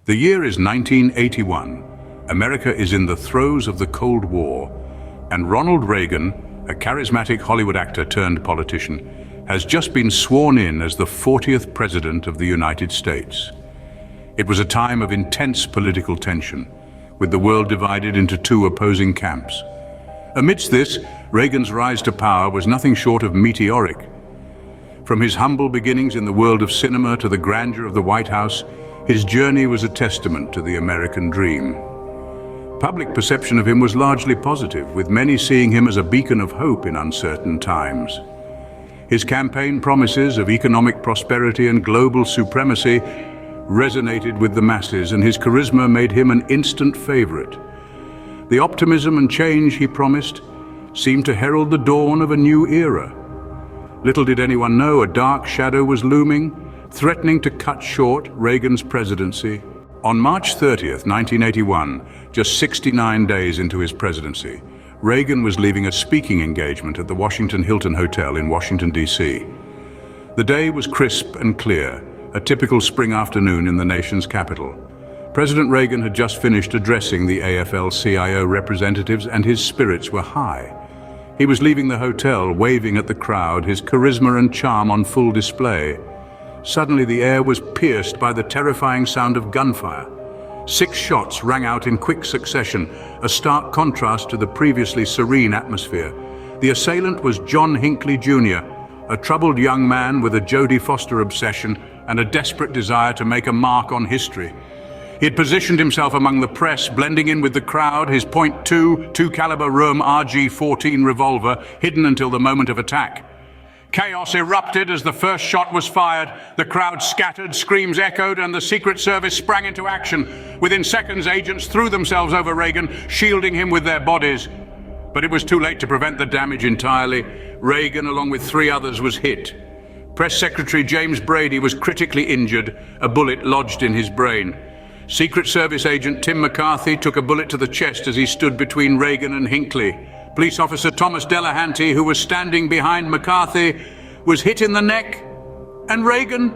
The year is 1981. America is in the throes of the Cold War, and Ronald Reagan, a charismatic Hollywood actor turned politician, has just been sworn in as the 40th President of the United States. It was a time of intense political tension, with the world divided into two opposing camps. Amidst this, Reagan's rise to power was nothing short of meteoric. From his humble beginnings in the world of cinema to the grandeur of the White House, his journey was a testament to the American dream. Public perception of him was largely positive, with many seeing him as a beacon of hope in uncertain times. His campaign promises of economic prosperity and global supremacy resonated with the masses, and his charisma made him an instant favorite. The optimism and change he promised seemed to herald the dawn of a new era. Little did anyone know a dark shadow was looming, threatening to cut short Reagan's presidency. On March 30th, 1981, just 69 days into his presidency, Reagan was leaving a speaking engagement at the Washington Hilton Hotel in Washington, D.C. The day was crisp and clear, a typical spring afternoon in the nation's capital. President Reagan had just finished addressing the AFL-CIO representatives, and his spirits were high. He was leaving the hotel, waving at the crowd, his charisma and charm on full display. Suddenly the air was pierced by the terrifying sound of gunfire. 6 shots rang out in quick succession, a stark contrast to the previously serene atmosphere. The assailant was John Hinckley Jr., a troubled young man with a Jodie Foster obsession and a desperate desire to make a mark on history. He had positioned himself among the press, blending in with the crowd, his .22 caliber Rohm RG-14 revolver hidden until the moment of attack. Chaos erupted as the first shot was fired. The crowd scattered, screams echoed, and the Secret Service sprang into action. Within seconds, agents threw themselves over Reagan, shielding him with their bodies. But it was too late to prevent the damage entirely. Reagan, along with 3 others, was hit. Press Secretary James Brady was critically injured, a bullet lodged in his brain. Secret Service agent Tim McCarthy took a bullet to the chest as he stood between Reagan and Hinckley. Police officer Thomas Delahanty, who was standing behind McCarthy, was hit in the neck. And Reagan?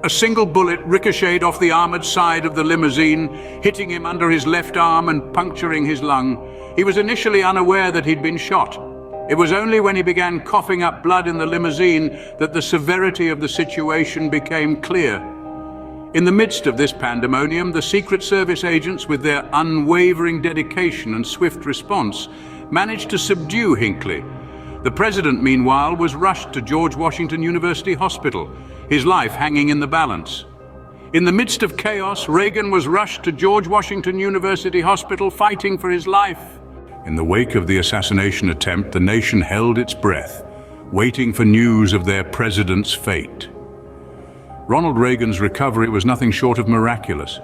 A single bullet ricocheted off the armored side of the limousine, hitting him under his left arm and puncturing his lung. He was initially unaware that he'd been shot. It was only when he began coughing up blood in the limousine that the severity of the situation became clear. In the midst of this pandemonium, the Secret Service agents, with their unwavering dedication and swift response, managed to subdue Hinckley. The president, meanwhile, was rushed to George Washington University Hospital, his life hanging in the balance. In the midst of chaos, Reagan was rushed to George Washington University Hospital, fighting for his life. In the wake of the assassination attempt, the nation held its breath, waiting for news of their president's fate. Ronald Reagan's recovery was nothing short of miraculous.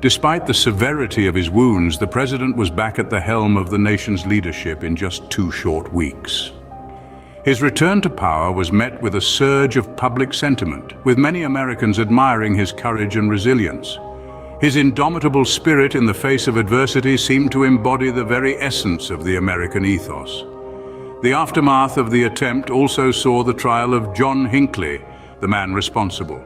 Despite the severity of his wounds, the president was back at the helm of the nation's leadership in just 2 short weeks. His return to power was met with a surge of public sentiment, with many Americans admiring his courage and resilience. His indomitable spirit in the face of adversity seemed to embody the very essence of the American ethos. The aftermath of the attempt also saw the trial of John Hinckley, the man responsible.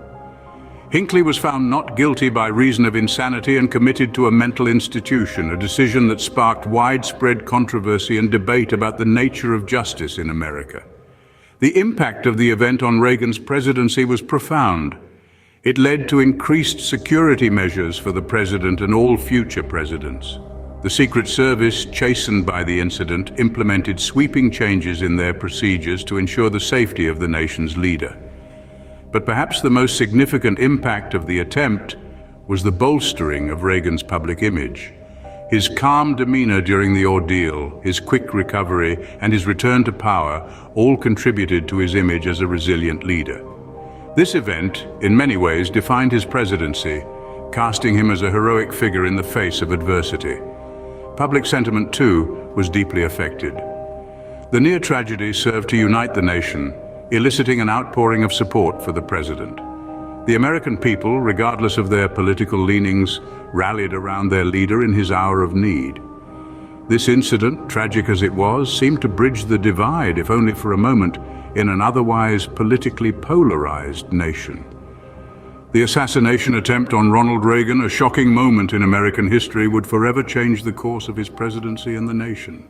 Hinckley was found not guilty by reason of insanity and committed to a mental institution, a decision that sparked widespread controversy and debate about the nature of justice in America. The impact of the event on Reagan's presidency was profound. It led to increased security measures for the president and all future presidents. The Secret Service, chastened by the incident, implemented sweeping changes in their procedures to ensure the safety of the nation's leader. But perhaps the most significant impact of the attempt was the bolstering of Reagan's public image. His calm demeanor during the ordeal, his quick recovery, and his return to power all contributed to his image as a resilient leader. This event, in many ways, defined his presidency, casting him as a heroic figure in the face of adversity. Public sentiment, too, was deeply affected. The near tragedy served to unite the nation, eliciting an outpouring of support for the president. The American people, regardless of their political leanings, rallied around their leader in his hour of need. This incident, tragic as it was, seemed to bridge the divide, if only for a moment, in an otherwise politically polarized nation. The assassination attempt on Ronald Reagan, a shocking moment in American history, would forever change the course of his presidency and the nation.